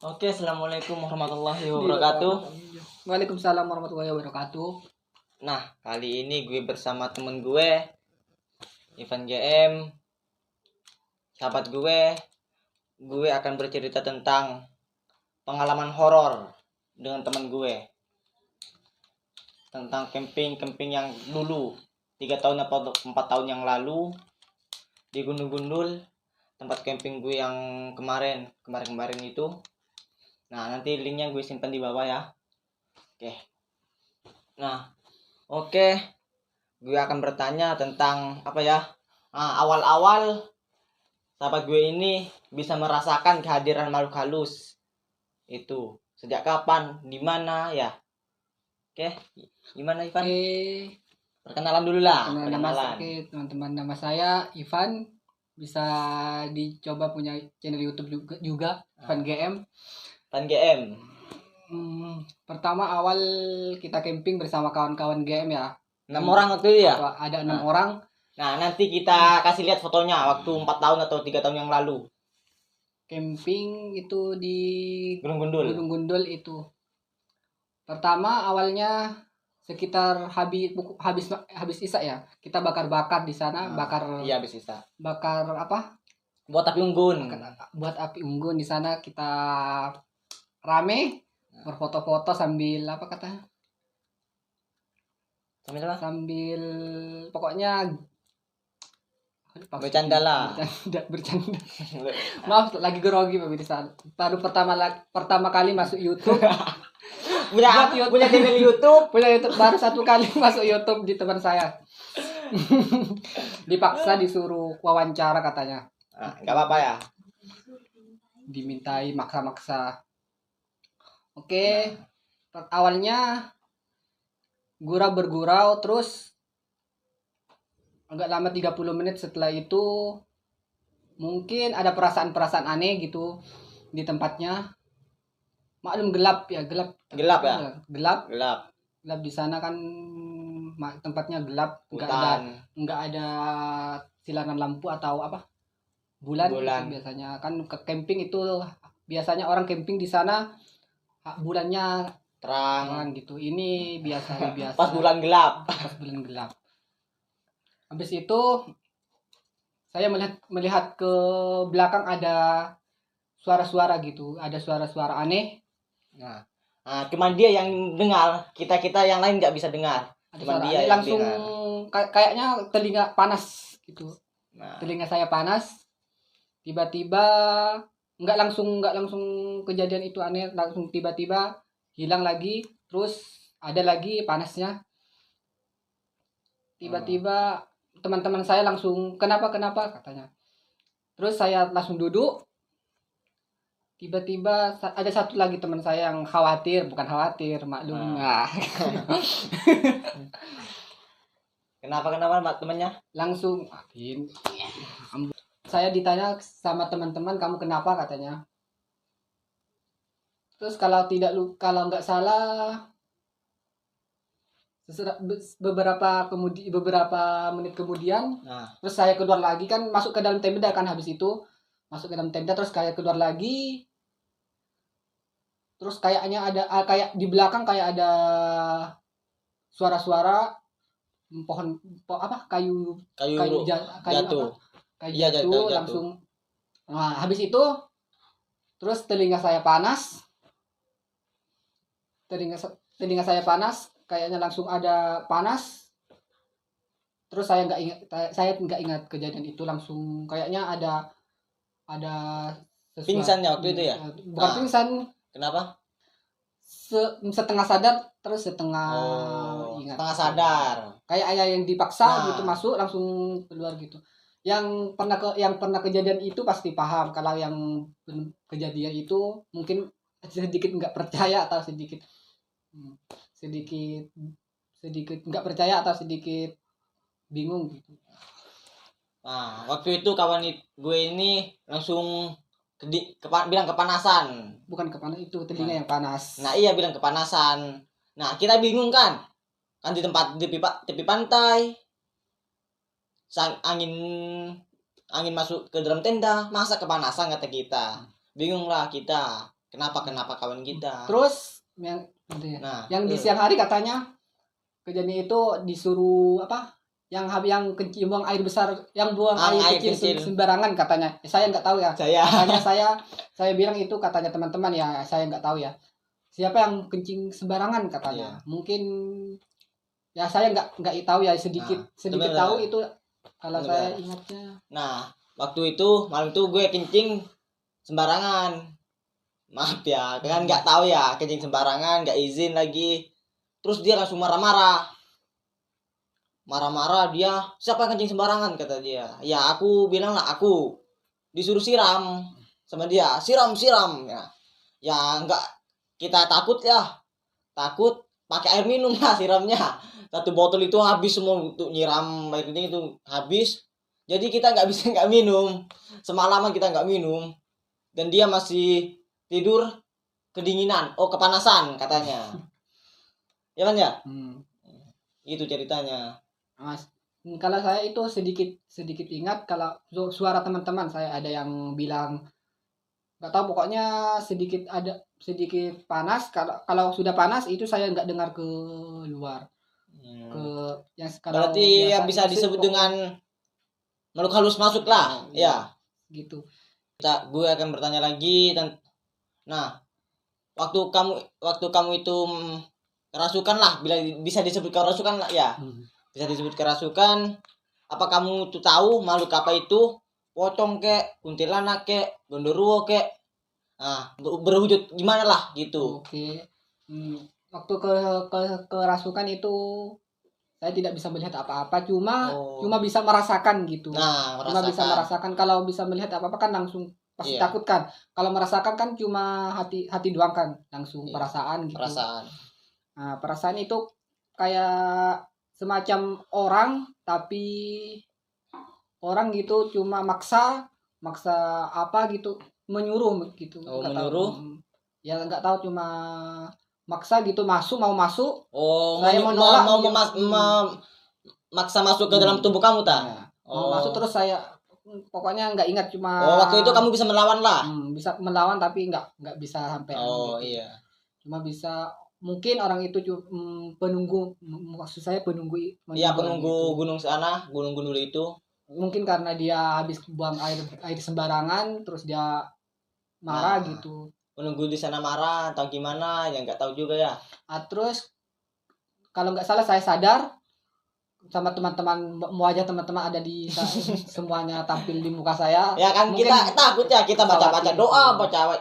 Oke, assalamualaikum warahmatullahi wabarakatuh. Waalaikumsalam warahmatullahi wabarakatuh. Nah, kali ini gue bersama temen gue, Ivan GM, sahabat gue. Gue akan bercerita tentang pengalaman horor dengan teman gue, tentang camping yang dulu 3 tahun atau 4 tahun yang lalu di Gunung Gundul, tempat camping gue yang kemarin itu. Nah, nanti linknya gue simpan di bawah ya. Oke, gue akan bertanya tentang apa ya? Awal-awal sahabat gue ini bisa merasakan kehadiran makhluk halus itu sejak kapan, di mana ya? Oke, gimana Ivan? Perkenalan dulu lah. Oke, teman-teman, nama saya Ivan. Bisa dicoba punya channel YouTube juga Ivan GM. Ivan GM. Pertama awal kita camping bersama kawan-kawan GM ya. 6 orang waktu itu ya? Ada 6 orang. Nah, nanti kita kasih lihat fotonya waktu 4 tahun atau 3 tahun yang lalu. Camping itu di Gunung Gundul itu. Pertama awalnya sekitar habis Isya ya. Kita bakar-bakar di sana, Iya, habis Isya. Bakar apa? Buat api unggun. Buat api unggun di sana kita rame berfoto-foto sambil apa katanya? Sambil apa? Sambil pokoknya bercanda lah. Bercanda. Maaf, lagi grogi pemirsa. Baru pertama kali masuk YouTube. punya channel YouTube. Punya YouTube baru 1 kali masuk YouTube di teman saya. Dipaksa disuruh wawancara katanya. Nggak apa-apa ya. Dimintai maksa-maksa. Oke. Awalnya bergurau terus agak lama 30 menit setelah itu mungkin ada perasaan-perasaan aneh gitu di tempatnya. Maklum gelap ya. Gelap di sana kan tempatnya gelap, nggak ada silangan lampu atau apa bulan. Gitu biasanya kan ke camping itu biasanya orang camping di sana bulannya terang gitu. Ini biasa pas bulan gelap. Habis itu saya melihat ke belakang ada suara-suara gitu, ada suara-suara aneh. Nah, cuman dia yang dengar, kita yang lain nggak bisa dengar. Cuma dia yang langsung kayaknya telinga panas gitu. Telinga saya panas. Tiba-tiba nggak langsung kejadian itu aneh, langsung tiba-tiba hilang lagi, terus ada lagi panasnya. Tiba-tiba teman-teman saya langsung kenapa katanya. Terus saya langsung duduk. Tiba-tiba ada satu lagi teman saya yang bukan khawatir, maklum. Kenapa temannya? Langsung saya ditanya sama teman-teman, kamu kenapa katanya. Terus kalau nggak salah beberapa menit kemudian, terus saya keluar lagi kan, masuk ke dalam tenda kan, habis itu masuk ke dalam tenda terus saya keluar lagi. Terus kayaknya ada kayak di belakang kayak ada suara-suara pohon apa kayu jatuh. Langsung. Nah, habis itu terus telinga saya panas. Telinga saya panas, kayaknya langsung ada panas. Terus saya nggak ingat kejadian itu, langsung kayaknya ada pingsannya waktu itu ya? Bukan pingsan. Kenapa? Setengah sadar terus setengah ingat. Setengah sadar. Kayak ayah yang dipaksa gitu masuk langsung keluar gitu. Yang pernah kejadian itu pasti paham. Kalau yang kejadian itu mungkin sedikit nggak percaya atau sedikit nggak percaya atau sedikit bingung gitu. Nah, waktu itu kawan gue ini langsung bilang kepanasan. Bukan kepanasan, itu telinga yang panas. Nah, iya, bilang kepanasan. Nah, kita bingung kan di tempat tepi pantai, angin masuk ke dalam tenda, masa kepanasan kata kita. Bingung lah kita. Kenapa kawan kita? Terus Nah, yang di siang hari katanya kejadian itu disuruh apa? Yang kencing buang air besar, yang buang air kecil sembarangan katanya. Saya nggak tahu ya. Katanya saya bilang itu katanya teman-teman ya, saya nggak tahu ya. Siapa yang kencing sembarangan katanya. Mungkin ya saya nggak tahu ya, sedikit tahu itu kalau saya ingatnya. Nah, waktu itu malam itu gue kencing sembarangan. Maaf ya, kan nggak tahu ya, kencing sembarangan, nggak izin lagi. Terus dia langsung marah-marah dia, siapa yang kencing sembarangan, kata dia. Ya aku bilang lah, aku disuruh siram sama dia, siram ya nggak, kita takut pakai air minum lah siramnya. Satu botol itu habis semua untuk nyiram air kencing itu habis. Jadi kita nggak minum, semalaman kita nggak minum, dan dia masih tidur kedinginan, kepanasan katanya. Ya kan ya? Itu ceritanya. Mas, kalau saya itu sedikit ingat, kalau suara teman-teman saya ada yang bilang nggak tahu, pokoknya sedikit panas. Kalau sudah panas itu saya nggak dengar ke luar. Ke yang sekarang berarti ya bisa disebut dengan makhluk halus masuk lah. Ya gitu. Gue akan bertanya lagi. Nah, waktu kamu itu kerasukan lah, bila bisa disebut kerasukan lah ya. Bisa disebut kerasukan. Apa kamu tuh tahu makhluk apa itu? Pocong kek, kuntilanak kek, gondoruo kek. Nah, berwujud gimana lah gitu. Oke. Waktu kerasukan itu saya tidak bisa melihat apa-apa, cuma bisa merasakan gitu. Cuma bisa merasakan. Kalau bisa melihat apa-apa kan langsung pasti takut kan. Kalau merasakan kan cuma hati doang kan, langsung perasaan gitu. Nah, perasaan itu kayak semacam orang, tapi orang gitu cuma maksa apa gitu, menyuruh gitu. Menyuruh? Ya nggak tahu, cuma maksa gitu, mau masuk. Saya menolak, maksa masuk ke dalam tubuh kamu ya. Mau masuk, terus saya pokoknya nggak ingat, cuma waktu itu kamu bisa melawan lah. Bisa melawan tapi nggak bisa sampai gitu. Iya. Cuma bisa, mungkin orang itu penunggu, maksud saya penunggu gitu. Gunung sana, gunung itu. Mungkin karena dia habis buang air sembarangan, terus dia marah gitu. Penunggu di sana marah atau gimana ya, nggak tahu juga ya. Terus kalau nggak salah saya sadar sama teman-teman, wajah teman-teman ada di semuanya tampil di muka saya. Ya kan, mungkin kita takut ya, kita baca doa, baca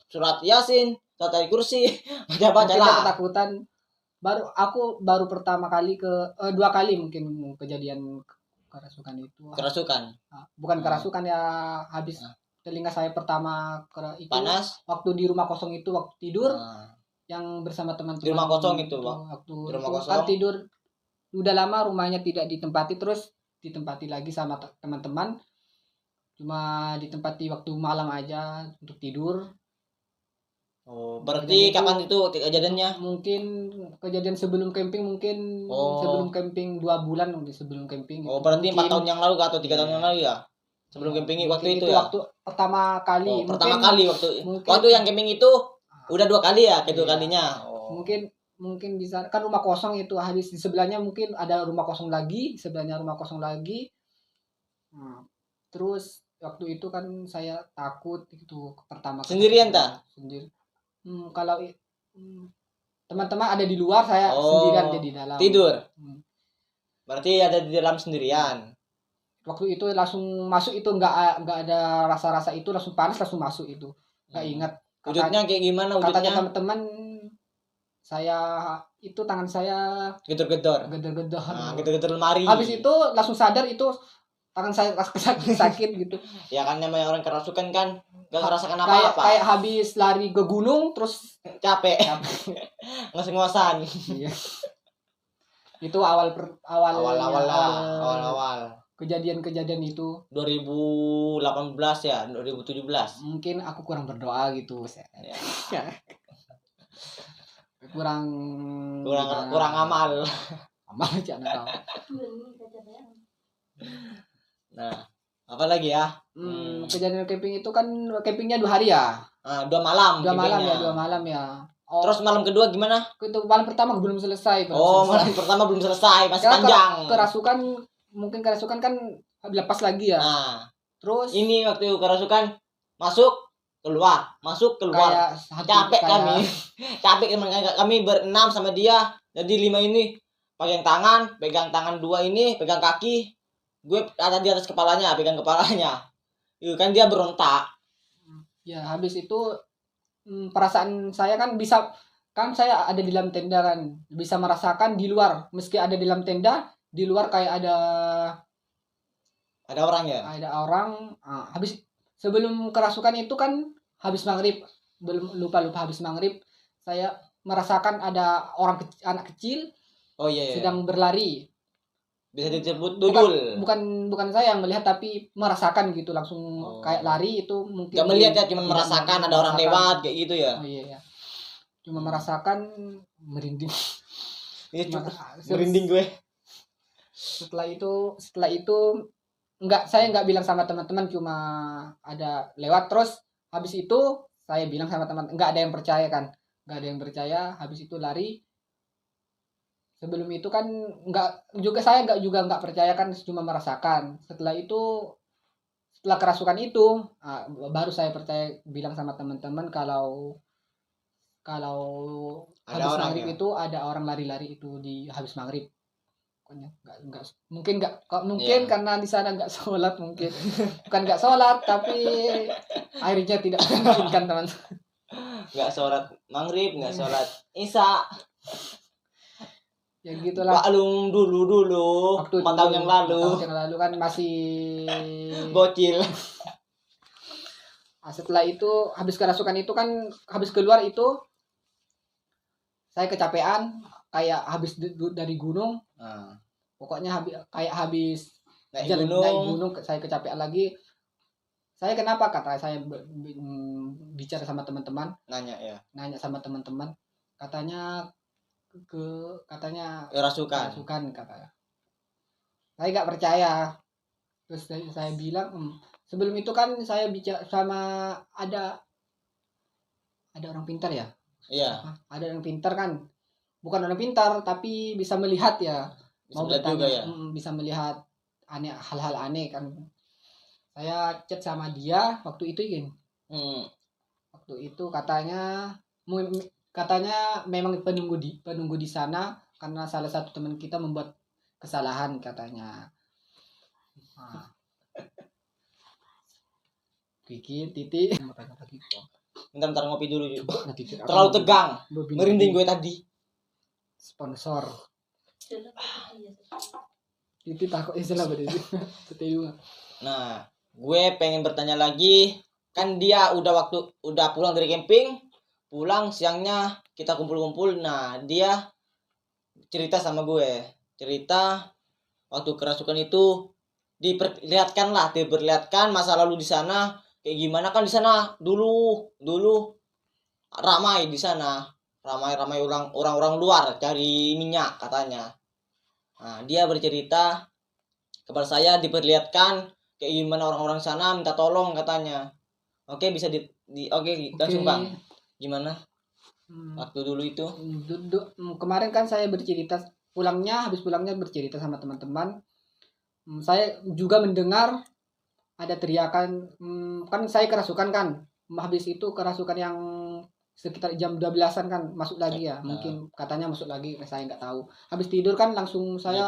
surat Yasin, surat kursi, baca lah. Ketakutan. Baru pertama kali dua kali mungkin kejadian kerasukan itu. Bukan kerasukan ya, habis telinga saya pertama itu panas waktu di rumah kosong itu, waktu tidur yang bersama teman-teman di rumah kosong itu, waktu kan tidur udah lama rumahnya tidak ditempati, terus ditempati lagi sama teman-teman, cuma ditempati waktu malam aja untuk tidur. Berarti kapan itu kejadiannya? Mungkin kejadian sebelum camping, sebelum camping 2 bulan sebelum camping. Berarti 4 tahun yang lalu atau 3 tahun yang lalu ya? Sebelum camping waktu itu ya? Waktu pertama kali. Waktu yang camping itu udah 2 kali ya, kedua kalinya. Mungkin bisa kan rumah kosong itu, habis di sebelahnya mungkin ada rumah kosong lagi, sebelahnya rumah kosong lagi. Terus waktu itu kan saya takut itu pertama kali. Sendirian tak? Sendiri. Kalau teman-teman ada di luar, saya sendirian di dalam. Tidur. Berarti ada di dalam sendirian. Waktu itu langsung masuk itu, nggak ada rasa-rasa itu, langsung panas langsung masuk itu. Nggak ingat. Wujudnya kayak gimana wujudnya? Katanya teman-teman saya itu, tangan saya gedor-gedor. Gedor-gedor lemari. Habis itu langsung sadar itu tangan saya sakit gitu. Ya kan namanya orang kerasukan kan gak ngerasakan apa-apa. Kayak habis lari ke gunung terus capek. Ngos-ngosan. Iya. Itu awal kejadian itu 2018 ya, 2017. Mungkin aku kurang berdoa gitu. Ya. kurang amal. Amal aja tahu. Nah, apa lagi ya? Kejadian camping itu kan campingnya 2 hari ya. 2 malam. 2 malam campingnya. ya, 2 malam ya. Oh, Terus malam kedua gimana? itu malam pertama belum selesai. Malam pertama belum selesai, masih Karena panjang. kerasukan kan lepas lagi ya. Nah, Terus ini waktu kerasukan masuk keluar. kayak Capek kami. Capek kami berenam sama dia. Jadi 5 ini pegang tangan 2 ini, pegang kaki. Gue ada di atas kepalanya, pegang kepalanya. Itu kan dia berontak. Ya, habis itu perasaan saya kan saya ada di dalam tenda kan, bisa merasakan di luar, meski ada di dalam tenda, di luar kayak Ada orang ya? ada orang. Habis sebelum kerasukan itu kan habis maghrib, belum lupa habis maghrib, saya merasakan ada anak kecil Oh iya. sedang berlari. Bisa disebut dudul. Bukan saya yang melihat, tapi merasakan gitu langsung kayak lari itu mungkin. Gak melihat ya, cuma merasakan ada orang lewat kayak gitu ya. Oh iya ya. Cuma merasakan, merinding. Ini cukup merinding gue. Setelah itu saya nggak bilang sama teman-teman, cuma ada lewat. Terus habis itu saya bilang sama teman, nggak ada yang percaya kan, nggak ada yang percaya. Habis itu lari. Sebelum itu kan saya nggak percaya kan, cuma merasakan. Setelah kerasukan itu, baru saya percaya, bilang sama teman-teman kalau Ada habis orang maghrib ya? itu ada orang lari-lari itu di habis maghrib. Pokoknya mungkin Iya. karena di sana nggak sholat, mungkin bukan nggak sholat, tapi airnya tidak memungkinkan teman. Nggak sholat maghrib, nggak sholat isya. Ya gitulah. Maklum dulu Waktu 4 tahun yang lalu. 4 tahun yang lalu kan masih Bocil. Setelah itu habis kerasukan itu kan, habis keluar itu saya kecapean, kayak habis dari gunung. Pokoknya habis Naik naik gunung, saya kecapean lagi. Saya kenapa, kata saya bicara sama teman-teman, nanya sama teman-teman, katanya Kerasukan. katanya. Saya nggak percaya. Terus saya bilang, sebelum itu kan saya bicara sama ada orang pintar ya. Iya. Ada orang pintar kan, bukan orang pintar tapi bisa melihat ya. Bisa melihat juga ya. Bisa melihat hal-hal aneh kan. Saya chat sama dia waktu itu kan. Waktu itu katanya memang penunggu di sana, karena salah satu teman kita membuat kesalahan katanya. Kiki titik. Bentar ngopi dulu juga. Terlalu tegang. Merinding gue tadi. Sponsor. Itu takut istilah berarti. Nah, gue pengen bertanya lagi. Kan dia udah pulang dari camping. Pulang siangnya kita kumpul-kumpul. Nah, dia cerita sama gue. Cerita waktu kerasukan itu diperlihatkan masa lalu di sana kayak gimana. Kan di sana dulu ramai di sana. Ramai orang-orang luar cari minyak katanya. Nah, dia bercerita kepada saya, diperlihatkan kayak gimana orang-orang sana minta tolong katanya. Oke, bisa langsung Bang. Gimana? Waktu dulu itu? Kemarin kan saya bercerita habis pulangnya bercerita sama teman-teman. Saya juga mendengar ada teriakan, kan saya kerasukan kan. Habis itu kerasukan yang sekitar jam 12-an kan masuk lagi ya. Mungkin katanya masuk lagi, saya nggak tahu. Habis tidur kan langsung saya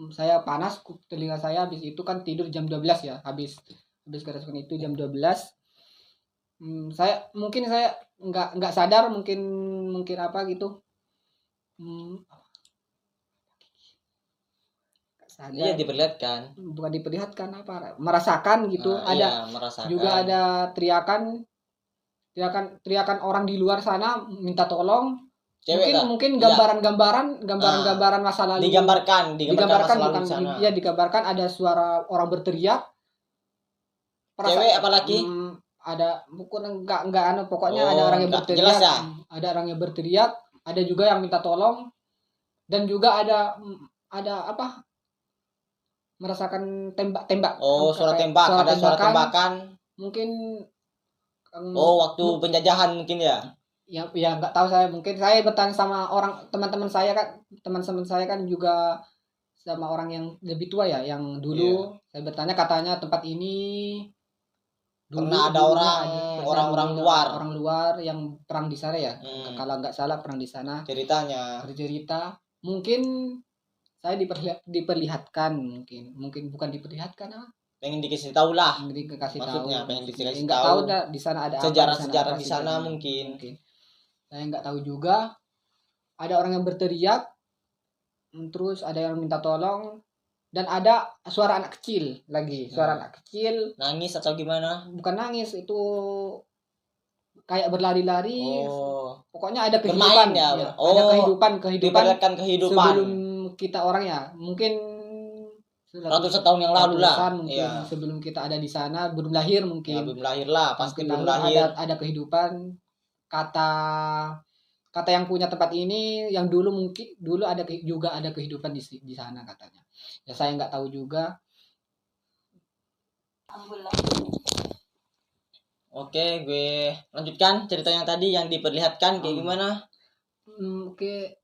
saya panas telinga saya. Habis itu kan tidur jam 12 ya. Habis kerasukan itu jam 12. Saya nggak sadar, mungkin apa gitu. Iya, diperlihatkan. Bukan diperlihatkan, apa, merasakan gitu. Merasakan. Juga ada teriakan orang di luar sana minta tolong. Cewek mungkin gambaran masa lalu digambarkan masa lalu bukan di sana. Iya, digambarkan ada suara orang berteriak. Cewek apalagi? Ada enggak pokoknya ada orang yang berteriak. Jelas ya? Ada orang yang berteriak, ada juga yang minta tolong, dan juga ada apa? Merasakan tembak. Suara tembak, ada suara tembakan. Mungkin Oh, waktu penjajahan mungkin ya. Ya nggak tahu, saya mungkin saya bertanya sama orang teman-teman saya kan juga sama orang yang lebih tua ya, yang dulu saya bertanya, katanya tempat ini Pernah ada dulunya orang-orang dulunya luar. orang luar yang perang di sana ya. Hmm. Kalau nggak salah perang di sana Ceritanya. bercerita. Mungkin saya diperlihatkan, mungkin bukan diperlihatkan, Pengen dikasih tahu lah. dikasih tahu. Maksudnya pengen dikasih Nggak tahu. tahu dah di sana ada apa, Sejarah-sejarah di sejarah. sana mungkin. Saya nggak tahu juga. Ada orang yang berteriak, terus ada yang minta tolong, dan ada suara anak kecil lagi. Suara anak kecil. Nangis atau gimana? Bukan nangis, itu kayak berlari-lari. Oh. Pokoknya ada kehidupan. Bermain ya. Ada kehidupan. Diperlihatkan kehidupan. Sebelum kita orang ya, mungkin ratusan tahun yang lalu lah. Mungkin Iya. sebelum kita ada di sana, belum lahir mungkin. Ya, belum lahir lah, pasti Mungkin belum lahir. Ada kehidupan. Kata yang punya tempat ini, yang dulu juga ada kehidupan di sana katanya. Ya saya nggak tahu juga. Oke, gue lanjutkan cerita yang tadi yang diperlihatkan kayak gimana? Oke.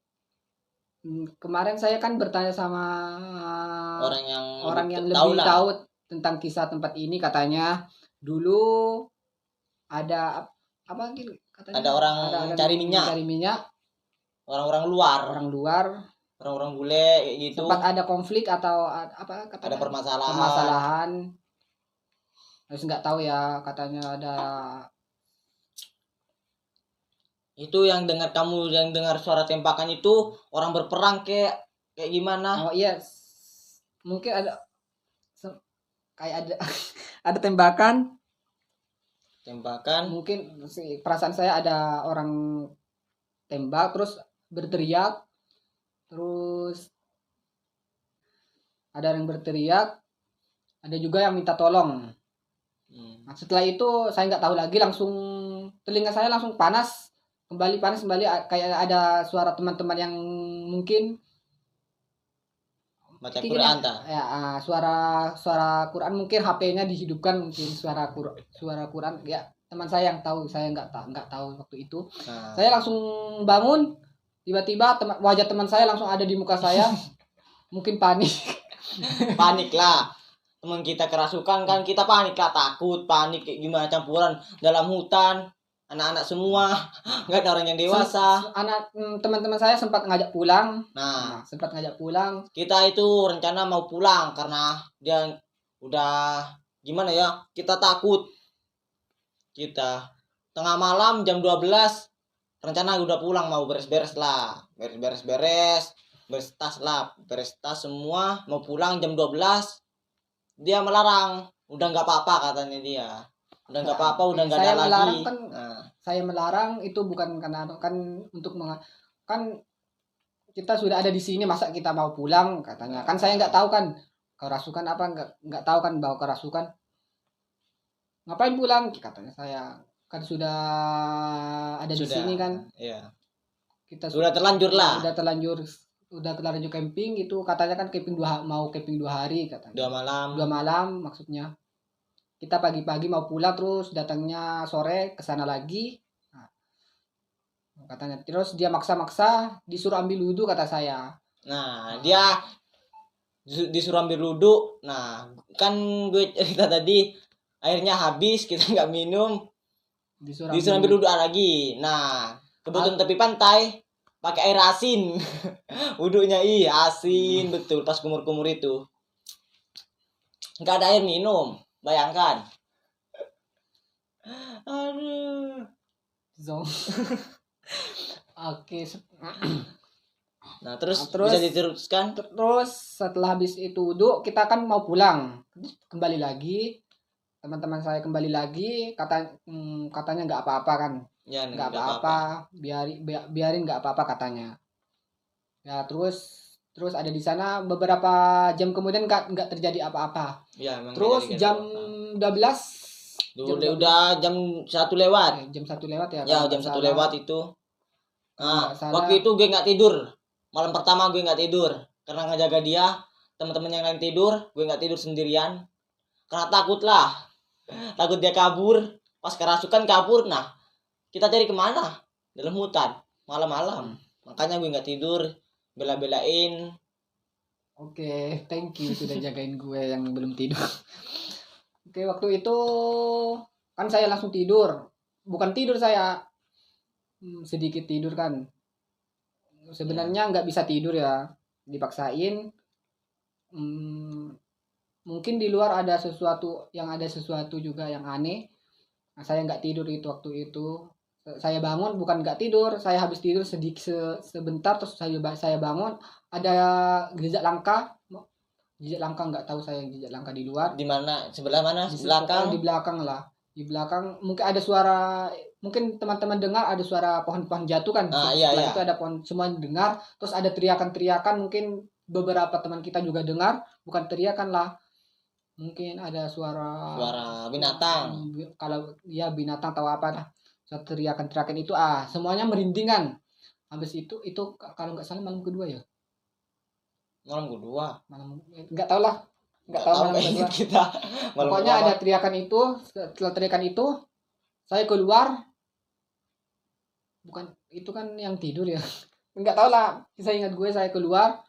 Kemarin saya kan bertanya sama orang yang lebih tahu tentang kisah tempat ini. Katanya dulu ada apa katanya? Ada orang cari minyak. Orang-orang luar. Orang-orang bule kayak gitu. Sempat ada konflik atau apa katanya? Ada permasalahan. Terus nggak tahu ya, katanya ada. Itu yang dengar suara tembakan itu orang berperang kayak gimana? Oh iya, mungkin ada kayak ada ada tembakan. Mungkin perasaan saya ada orang tembak terus berteriak, terus ada yang berteriak, ada juga yang minta tolong. Nah, setelah itu saya nggak tahu lagi, langsung telinga saya langsung panas kembali, kayak ada suara teman-teman yang mungkin baca Quran ya, suara Quran, mungkin HP-nya dihidupkan, mungkin suara Quran ya, teman saya yang tahu, saya nggak tahu waktu itu. Saya langsung bangun, tiba-tiba wajah teman saya langsung ada di muka saya. Mungkin panik lah, teman kita kerasukan kan, kita panik lah, takut, panik kayak gimana, campuran dalam hutan, anak-anak semua, nggak ada orang yang dewasa. Teman-teman saya sempat ngajak pulang. Kita itu rencana mau pulang karena dia udah gimana ya, kita takut. Kita tengah malam jam 12 rencana udah pulang, mau beres-beres tas semua, mau pulang jam 12. Dia melarang, udah nggak apa-apa katanya dia. Udah nggak apa-apa, udah nggak ada lagi. Saya melarang itu bukan karena kan untuk kan kita sudah ada di sini, masa kita mau pulang katanya. Kan saya nggak tahu kan kerasukan apa, nggak tahu kan bawa kerasukan. Ngapain pulang katanya saya, kan sudah ada di sini kan. Iya. Kita sudah terlanjur lah. Udah terlanjur camping itu, katanya kan mau camping 2 hari katanya. 2 malam maksudnya. Kita pagi-pagi mau pulang, terus datangnya sore ke sana lagi. Nah, katanya terus dia maksa disuruh ambil wudhu kata saya. Nah, dia disuruh ambil wudhu. Nah, kan gue cerita tadi airnya habis, kita nggak minum. Disuruh ambil wudhu lagi. Nah, kebetulan tepi pantai pakai air asin. Wudhunya asin betul pas kumur-kumur itu. Nggak ada air minum. Bayangkan. Aduh. Oke. Nah, terus bisa diteruskan. Terus setelah habis itu wudhu, kita kan mau pulang. Kembali lagi. Teman-teman saya kembali lagi, katanya nggak apa-apa kan. Ya, nggak apa-apa. Biarin nggak apa-apa katanya. Ya, terus ada di sana beberapa jam kemudian nggak terjadi apa-apa. Ya, terus jam 12 udah jam 1 lewat. Jam 1 lewat ya. Ya, jam 1 lewat itu. Nah, waktu itu gue nggak tidur. Malam pertama gue nggak tidur karena ngejaga dia. Teman-teman yang lain tidur, gue nggak tidur sendirian. Karena takut dia kabur. pas kerasukan kabur. Nah, kita cari kemana? Dalam hutan malam-malam. Makanya gue nggak tidur, bela-belain. Oke, thank you sudah jagain gue yang belum tidur. Oke, waktu itu kan saya langsung tidur. Bukan tidur saya, sedikit tidur kan. Sebenarnya nggak bisa tidur ya, dipaksain. Mungkin di luar ada sesuatu juga yang aneh. Nah, saya nggak tidur itu waktu itu. Saya bangun bukan nggak tidur, saya habis tidur sebentar terus saya bangun ada jejak langkah. Jejak langkah nggak tahu saya jejak langkah di luar. Di mana? Sebelah mana? Di Belakang. Di belakang lah. Di belakang mungkin ada suara, mungkin teman-teman dengar ada suara pohon-pohon jatuh kan. Iya, Setelah iya. itu ada pohon, semua dengar, terus ada teriakan-teriakan, mungkin beberapa teman kita juga dengar, bukan teriakan lah. Mungkin ada suara binatang. Kalau ya binatang atau apa dah. Suara teriakan-teriakan itu semuanya merinding kan. Habis itu kalau nggak salah malam kedua ya. Malam kedua. Nggak tahu lah. Nggak tahu malam kedua. Kita. Pokoknya ada teriakan itu. Setelah teriakan itu saya keluar. Bukan itu kan yang tidur ya. Nggak tahu lah. Saya ingat saya keluar.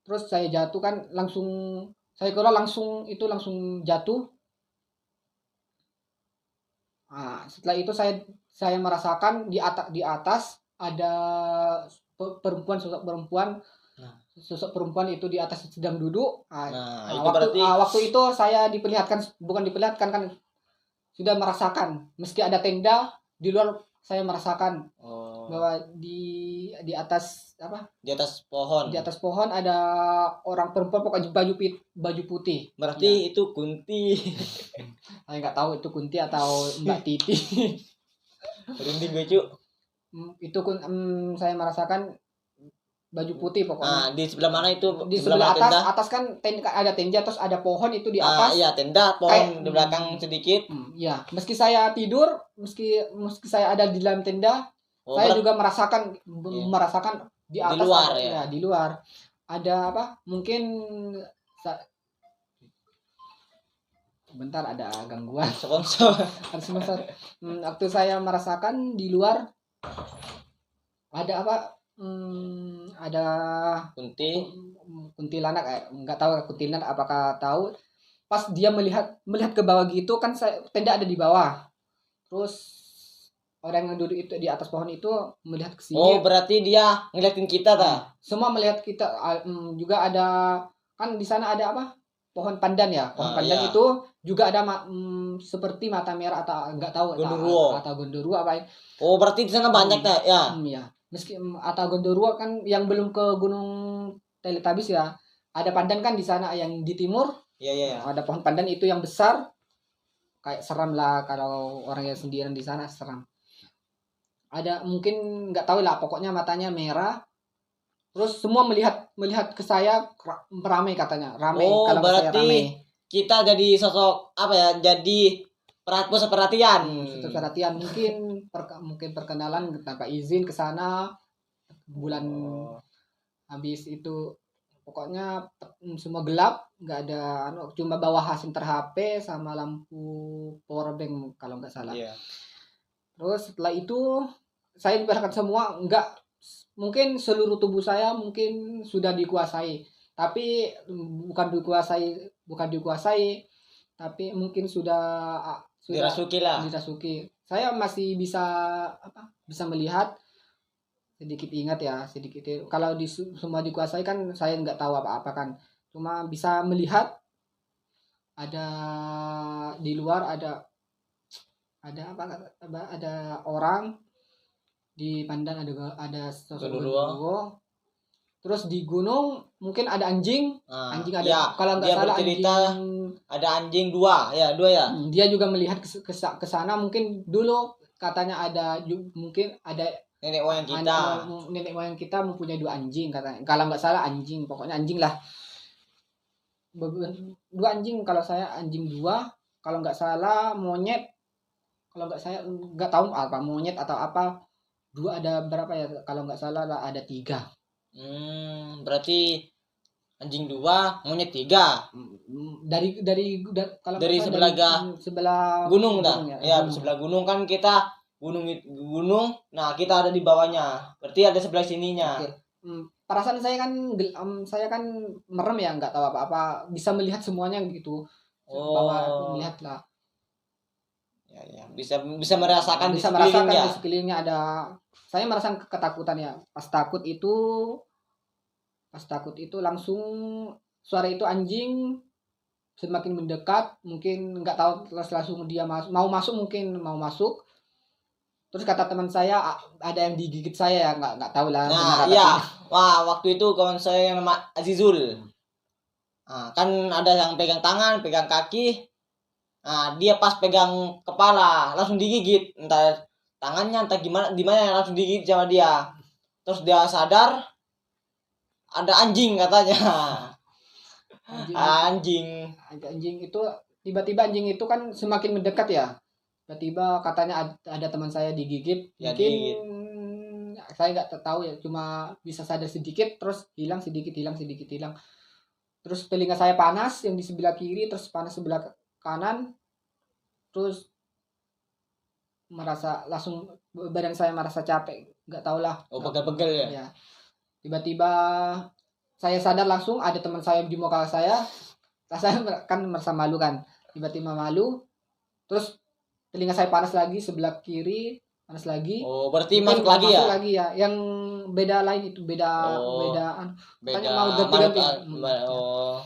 Terus saya jatuh kan langsung. Saya keluar langsung jatuh. Setelah itu saya merasakan di atas ada sosok perempuan itu di atas sedang duduk. Waktu itu saya bukan diperlihatkan kan, sudah merasakan meski ada tenda di luar, saya merasakan bahwa di atas pohon ada orang perempuan pakai baju putih. Berarti itu Kunti. Saya nggak tahu itu Kunti atau Mbak Titi. Merinding gue, Cuk. Itu saya merasakan baju putih pokoknya. Di sebelah mana itu? Di sebelah atas kan ada tenda, terus ada pohon itu di atas. Iya, tenda, pohon di belakang sedikit. Iya, meski saya tidur, meski saya ada di dalam tenda, saya juga merasakan di atas, di luar di luar ada apa? Mungkin bentar, ada gangguan sponsor. Waktu saya merasakan di luar ada apa? Ada kuntilanak, nggak tahu kuntilanak apakah tahu. Pas dia melihat ke bawah gitu kan, tenda ada di bawah. Terus orang yang duduk itu di atas pohon itu melihat ke sini. Oh, berarti dia ngeliatin kita ta? Semua melihat kita. Juga ada kan di sana ada apa? Pohon pandan ya. Pohon pandan itu juga ada seperti mata merah atau enggak tahu atau gondoruo apa. Oh, berarti di sana banyak ta ya? Iya. Meski atau gondoruo kan yang belum ke Gunung Teletubbies ya. Ada pandan kan di sana yang di timur. Iya. Ada pohon pandan itu yang besar. Kayak seram lah kalau orang yang sendirian di sana, seram. Ada mungkin nggak tahu lah, pokoknya matanya merah. Terus semua melihat ke saya, ramai katanya. Ramai kalau berarti saya ramai. Kita jadi sosok apa ya? Jadi pusat perhatian. Mungkin perkenalan tanpa izin ke sana bulan habis itu. Pokoknya semua gelap, nggak ada cuma bawa SIM HP sama lampu power bank kalau nggak salah. Yeah. Terus setelah itu saya diperlihatkan semua, mungkin seluruh tubuh saya mungkin sudah dikuasai, tapi bukan dikuasai, tapi mungkin sudah dirasuki. Saya masih bisa melihat, sedikit ingat ya, sedikit. Kalau semua dikuasai kan saya nggak tahu apa-apa kan, cuma bisa melihat ada di luar ada orang, di pandan ada sosok gondoruo. Terus di gunung mungkin ada anjing ada ya, kalau nggak salah ada anjing dua ya. Dia juga melihat ke sana, mungkin dulu katanya mungkin ada nenek moyang kita mempunyai 2 anjing katanya, kalau nggak salah anjing, pokoknya anjing lah, 2 anjing, kalau saya anjing 2, kalau nggak salah monyet, kalau nggak tahu apa monyet atau apa, 2 ada berapa ya, kalau nggak salah lah ada 3. Berarti Anjing 2, monyet 3. Kalau Dari nggak salah sebelah gunung dah. Ya, gunung. sebelah gunung kan kita gunung. Nah, kita ada di bawahnya. Berarti ada sebelah sininya. Oke. Perasaan saya kan merem ya, nggak tahu apa-apa, bisa melihat semuanya gitu. Bapak melihat lah. Ya. Bisa merasakan Bisa di merasakan sekelilingnya. di sekelilingnya ada. Saya merasakan ketakutan ya. Pas takut itu langsung suara itu anjing semakin mendekat, mungkin nggak tahu, langsung dia mau masuk, mungkin mau masuk. Terus kata teman saya ada yang digigit saya ya, nggak tahu lah Nah, benar atau iya. tidak. Wah, waktu itu kawan saya yang nama Azizul. Nah, kan ada yang pegang tangan, pegang kaki. Nah, dia pas pegang kepala langsung digigit. Entah tangannya, entah gimana langsung digigit sama dia. Terus dia sadar ada anjing katanya. Anjing. Itu tiba-tiba anjing itu kan semakin mendekat ya. Tiba-tiba katanya ada teman saya digigit. Ya, Mungkin digigit. saya nggak tahu ya, cuma bisa sadar sedikit terus hilang, sedikit hilang, sedikit hilang. Terus telinga saya panas yang di sebelah kiri, terus panas sebelah kanan. Terus langsung badan saya merasa capek, nggak tahu lah. Pegel-pegel ya. Ya. Tiba-tiba saya sadar langsung ada teman saya di muka saya. Saya kan merasa malu kan. Tiba-tiba malu. Terus telinga saya panas lagi sebelah kiri, panas lagi. Oh, berarti Mungkin masuk lagi ya? Masuk lagi ya. Yang beda lain itu beda. Beda mau ganti-ganti. Oh.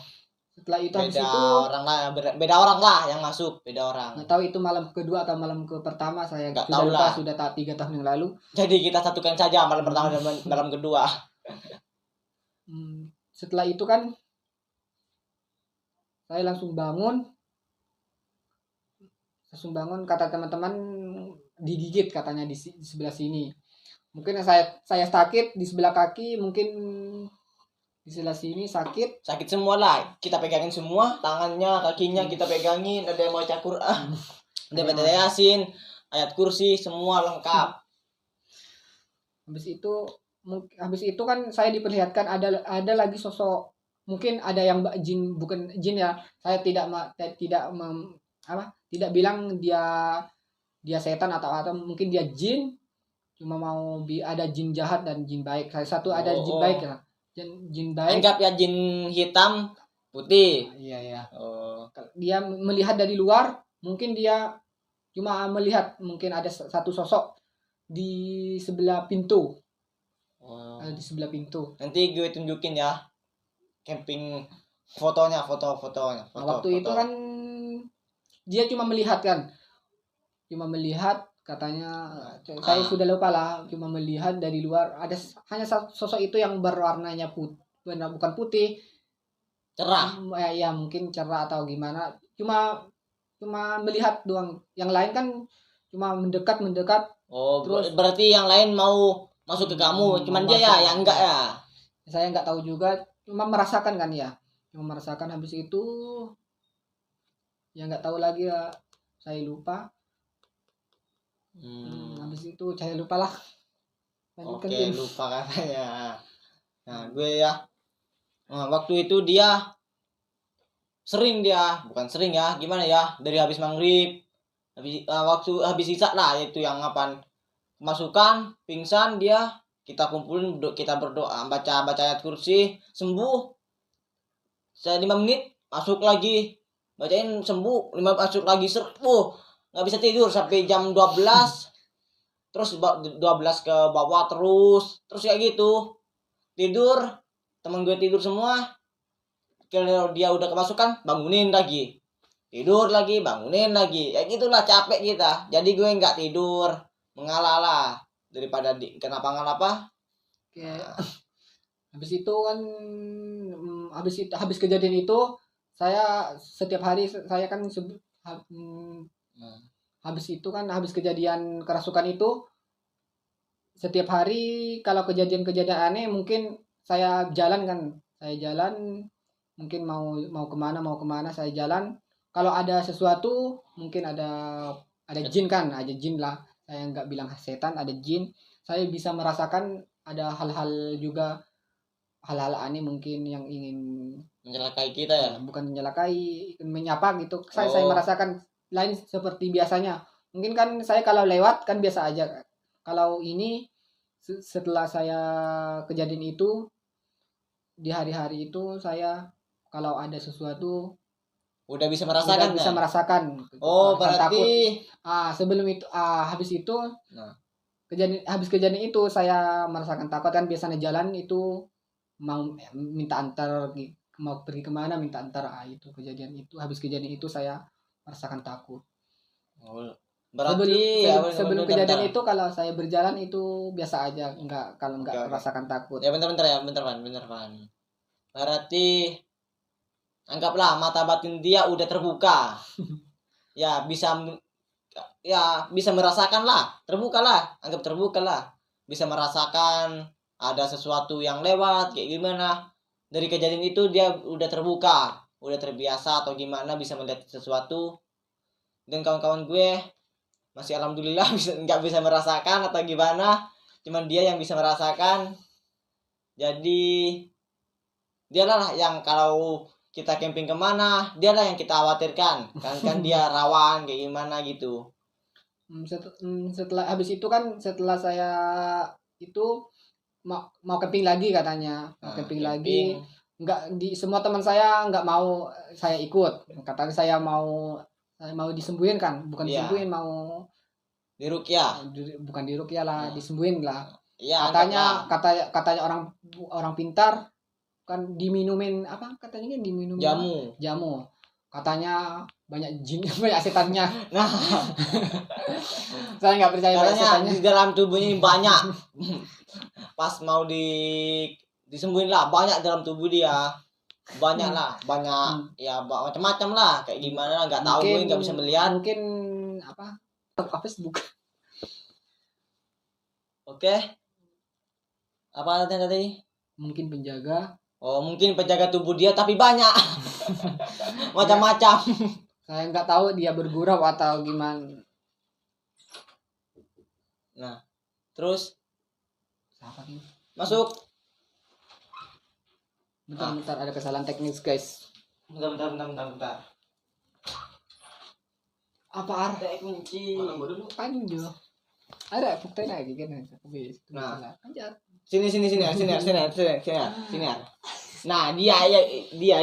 Setelah itu habis Beda itu orang lah, beda orang lah yang masuk, beda orang. nggak tahu itu malam kedua atau malam ke pertama, saya Nggak sudah tahu lupa, lah. sudah 3 tahun yang lalu. Jadi kita satukan saja malam pertama dan malam kedua. Setelah itu kan saya langsung bangun, kata teman-teman digigit katanya di sebelah sini. Mungkin saya sakit di sebelah kaki, mungkin di sebelah sini sakit semua lah, kita pegangin semua, tangannya, kakinya kita pegangin, ada yang baca Quran, ada baca Yasin, ayat kursi, semua lengkap. Habis itu kan saya diperlihatkan ada lagi sosok, mungkin ada yang jin, bukan jin ya, saya tidak bilang dia setan atau mungkin dia jin, cuma mau ada jin jahat dan jin baik. Ada jin baik ya, jin baik. Anggap ya jin hitam putih. Iya. Oh. Dia melihat dari luar, mungkin dia cuma melihat, mungkin ada satu sosok di sebelah pintu. Di sebelah pintu. Nanti gue tunjukin ya camping fotonya. Waktu itu kan dia cuma melihat katanya. Saya sudah lupa lah, cuma melihat dari luar, ada hanya sosok itu yang berwarnanya bukan putih, cerah. Ya mungkin cerah atau gimana, cuma melihat doang. Yang lain kan cuma mendekat. Oh, terus berarti yang lain mau masuk ke kamu, cuman dia ya yang enggak ya. Saya nggak tahu juga, cuma merasakan kan ya. Habis itu ya nggak tahu lagi ya, saya lupa. Habis itu saya lupa lah. Oke, lupa katanya. Nah, gue ya. Waktu itu bukan sering ya, gimana ya, dari habis maghrib, waktu habis isya lah, itu yang masukan, pingsan dia, kita kumpulin, kita berdoa, baca ayat kursi, sembuh. Saya 5 menit, masuk lagi, bacain, sembuh, 5 masuk lagi, nggak bisa tidur sampai jam 12. Terus 12 ke bawah terus kayak gitu. Tidur, teman gue tidur semua. Kalau dia udah kemasukan, bangunin lagi. Tidur lagi, bangunin lagi. Ya gitulah, capek kita. Jadi gue nggak tidur, mengalah lah daripada kenapa. Habis itu kan habis kejadian itu, saya setiap hari saya kan habis kejadian kerasukan itu, setiap hari kalau kejadian aneh, mungkin saya jalan, mungkin mau kemana saya jalan. Kalau ada sesuatu, mungkin ada jin kan, ada jin lah. Saya nggak bilang setan, ada jin. Saya bisa merasakan ada hal-hal juga, hal-hal aneh mungkin yang ingin Mencelakai kita ya. bukan menyalakai, menyapa gitu. Saya merasakan lain seperti biasanya. Mungkin kan saya kalau lewat kan biasa aja. Kalau ini setelah saya kejadian itu di hari-hari itu saya kalau ada sesuatu Udah bisa merasakan bisa kan? merasakan. Oh, Rasa takut. berarti Sebelum itu habis itu nah, habis kejadian itu saya merasakan takut kan biasanya jalan itu mau minta antar mau pergi kemana minta antar itu kejadian itu habis kejadian itu saya merasakan takut. oh, berarti ya, sebelum bentar, kejadian bentar. itu kalau saya berjalan itu biasa aja kalau nggak Oke. merasakan takut. Ya bentar ya, bentar Van. Berarti anggaplah mata batin dia udah terbuka. Ya bisa merasakan lah, terbuka lah, anggap terbuka lah. Bisa merasakan ada sesuatu yang lewat kayak gimana. Dari kejadian itu dia udah terbuka, udah terbiasa atau gimana bisa melihat sesuatu. Dan kawan-kawan gue masih alhamdulillah nggak bisa merasakan atau gimana, cuman dia yang bisa merasakan. Jadi dialah yang kalau kita camping kemana dialah yang kita khawatirkan kan dia rawan kayak gimana gitu. Setelah habis itu kan setelah saya itu mau camping lagi katanya camping lagi nggak di semua teman saya nggak mau saya ikut katanya saya mau disembuhin kan bukan disembuhin mau diruqyah bukan diruqyah lah disembuhin lah ya, katanya orang pintar kan diminumin apa katanya kan diminumin jamu katanya banyak jin banyak setannya. Nah saya nggak percaya katanya di dalam tubuhnya ini banyak. Pas mau disembuhin lah banyak dalam tubuh dia banyak lah banyak ya macam-macam lah kayak gimana nggak tahu gue nggak bisa melihat mungkin apa Facebook. Oke. Apa tadi mungkin penjaga. Oh mungkin penjaga tubuh dia tapi banyak macam-macam. Saya nggak tahu dia bergurau atau gimana. Nah terus Siapa masuk. Bentar ada kesalahan teknis guys. Bentar. Apa ada kunci? Panjo. Ada buktinya lagi kan? Nah, Anjar. Sini. Nah, dia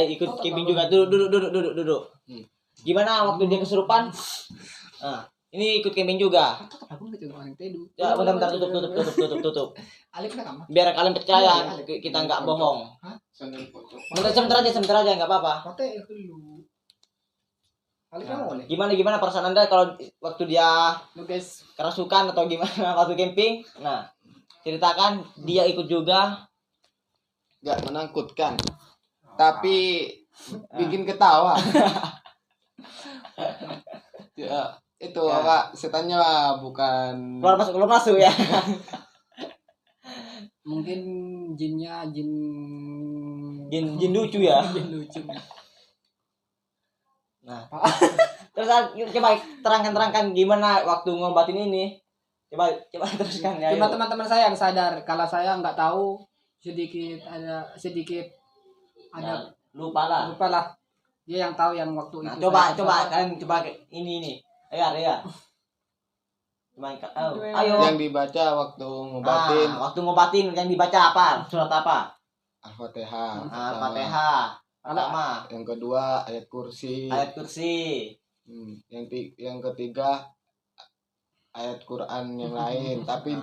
ikut camping juga. Duduk. Gimana waktu dia kesurupan? Nah, ini ikut camping juga. Ya, bentar tutup. Biar kalian percaya kita nggak bohong. Sebentar aja nggak apa-apa. Gimana perasaan Anda kalau waktu dia kerasukan atau gimana waktu camping? Nah, ceritakan dia ikut juga. Gak menakutkan, tapi bikin ketawa. Ya, itu apa setannya bukan keluar masuk ya. Mungkin jinnya jin lucu ya. Jin lucu. Nah, terus coba terangkan gimana waktu ngobatin ini. Coba teruskan ya. Cuma teman-teman saya yang sadar, kalau saya nggak tahu sedikit ada lupa lah. Dia yang tahu yang waktu itu. Coba kalian ini. Ayo. Ayo. Yang dibaca waktu ngobatin. Waktu ngobatin yang dibaca apa? Surat apa? Al-Fatihah. Al-Fatihah. Pertama. Yang kedua ayat kursi. Yang ketiga ayat Quran yang lain, tapi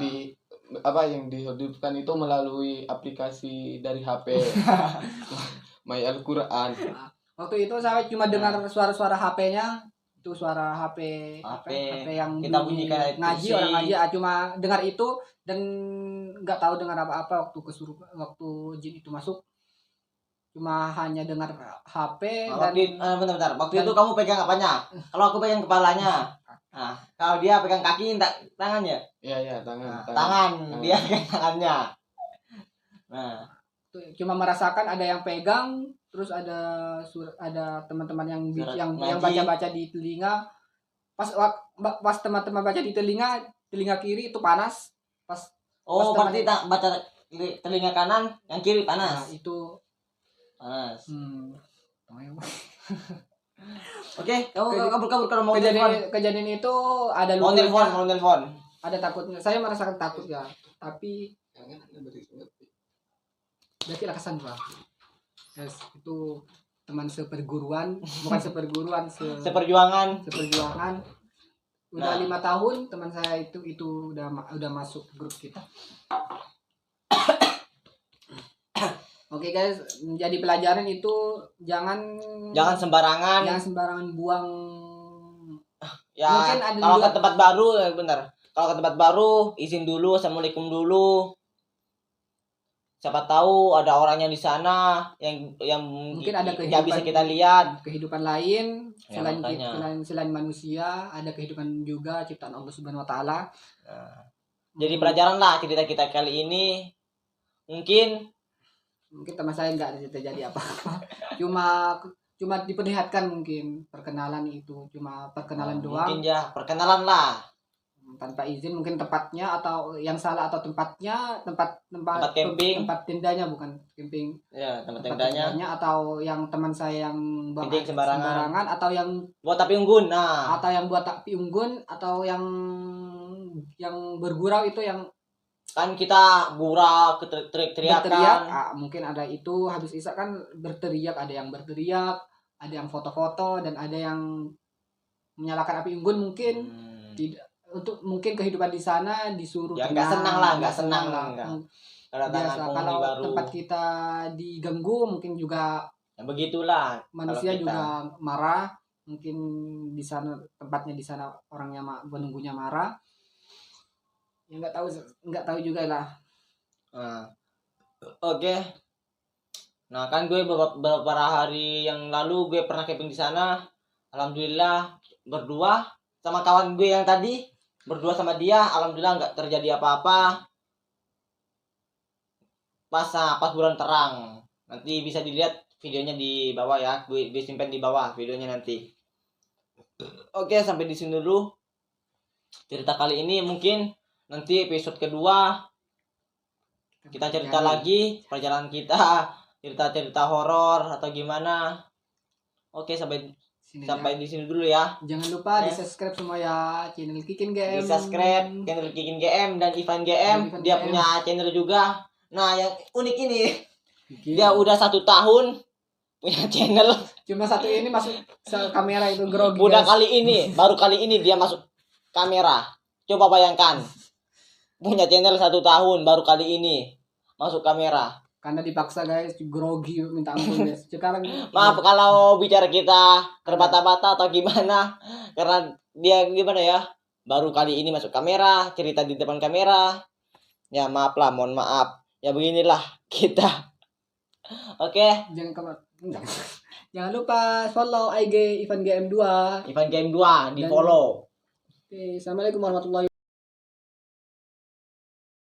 yang dihidupkan itu melalui aplikasi dari HP. My Al-Quran. Waktu itu saya cuma dengar suara-suara HP-nya, itu suara HP yang kita bunyikan ngaji orang ngaji, cuma dengar itu dan nggak tahu dengar apa-apa waktu jin itu masuk. Cuma hanya dengar HP bentar. Waktu itu kamu pegang apanya? Kalau aku pegang kepalanya. Nah, kalau dia pegang kaki, tangannya. Iya, tangan. Tangan. Dia pegang tangannya. Nah, cuma merasakan ada yang pegang, terus ada teman-teman yang baca-baca di telinga. Pas teman-teman baca di telinga kiri itu panas. Berarti baca telinga kanan, yang kiri Nah, panas. itu Panas. ayo. Oke, kamu kabur kalau mau telepon. Kejadian itu ada Mau telepon, lukanya, mau telepon. ada takutnya. Saya merasakan takut ya, tapi berarti lah kesan Pak. Yes, itu teman seperguruan, bukan seperguruan, Seperjuangan. seperjuangan. Udah Nah. 5 tahun teman saya itu udah masuk grup kita. Oke guys, menjadi pelajaran itu jangan Jangan sembarangan buang. Ya, Mungkin ada kalau juga- ke tempat baru ya bener. Kalau ke tempat baru, izin dulu, assalamualaikum dulu. Siapa tahu ada orangnya di sana yang Mungkin ada nggak bisa kehidupan- kita lihat. Kehidupan lain Ya, selain makanya. selain manusia, ada kehidupan juga ciptaan Allah Subhanahu wa taala. Nah, jadi pelajaran lah cerita kita kali ini. Mungkin Teman saya nggak terjadi apa-apa. Cuma diperlihatkan, mungkin perkenalan itu cuma perkenalan doang mungkin ya perkenalan lah. tanpa izin, mungkin tempatnya atau yang salah, atau tempat Camping. tempat tendanya, bukan camping, Ya, tempat tempat tendanya. atau yang teman saya yang buang Kencing sembarangan. atau yang Buat tapi unggun. Nah, buat api unggun, atau yang bergurau itu, yang kan kita gurau teriak-teriakan. berteriak. Mungkin ada itu habis isak kan berteriak, ada yang berteriak, ada yang foto-foto, dan ada yang menyalakan api unggun. Mungkin tidak, untuk mungkin kehidupan di sana disuruh Ya, nggak senang lah, nggak senang lah. lah. Kedatangan Biasa penghuni kalau baru. tempat kita diganggu, mungkin juga Ya begitulah. manusia kalau kita. juga marah. Mungkin di sana, tempatnya di sana orangnya penunggunya marah. Ya nggak tahu juga lah. Nah, oke. Nah, kan gue beberapa hari yang lalu gue pernah camping di sana. Alhamdulillah berdua sama kawan gue yang tadi, berdua sama dia, alhamdulillah nggak terjadi apa-apa. Pas bulan terang. Nanti bisa dilihat videonya di bawah ya. Gue simpen di bawah videonya nanti. Oke, sampai di sini dulu cerita kali ini. Mungkin nanti episode kedua kita cerita lagi perjalanan kita, cerita-cerita horor atau gimana. Oke, sampai di sini dulu ya. Jangan lupa Ya. di-subscribe semua ya channel Kikin GM. Di-subscribe channel Kikin GM dan Ivan GM. Dia punya channel juga. Nah, yang unik ini dia udah 1 tahun punya channel. Cuma satu ini masuk kamera itu grogi. Udah guys. baru kali ini dia masuk kamera. Coba bayangkan. Punya channel 1 tahun, baru kali ini masuk kamera. Karena dipaksa guys, grogi, minta ampun guys. Sekarang Maaf kalau bicara kita terbata-bata atau gimana. Karena dia gimana ya, baru kali ini masuk kamera, cerita di depan kamera. Ya maaf lah, mohon maaf. Ya beginilah kita. Oke, jangan lupa follow IG Ivan GM2. Ivan Game 2 di follow. Oke, assalamualaikum warahmatullahi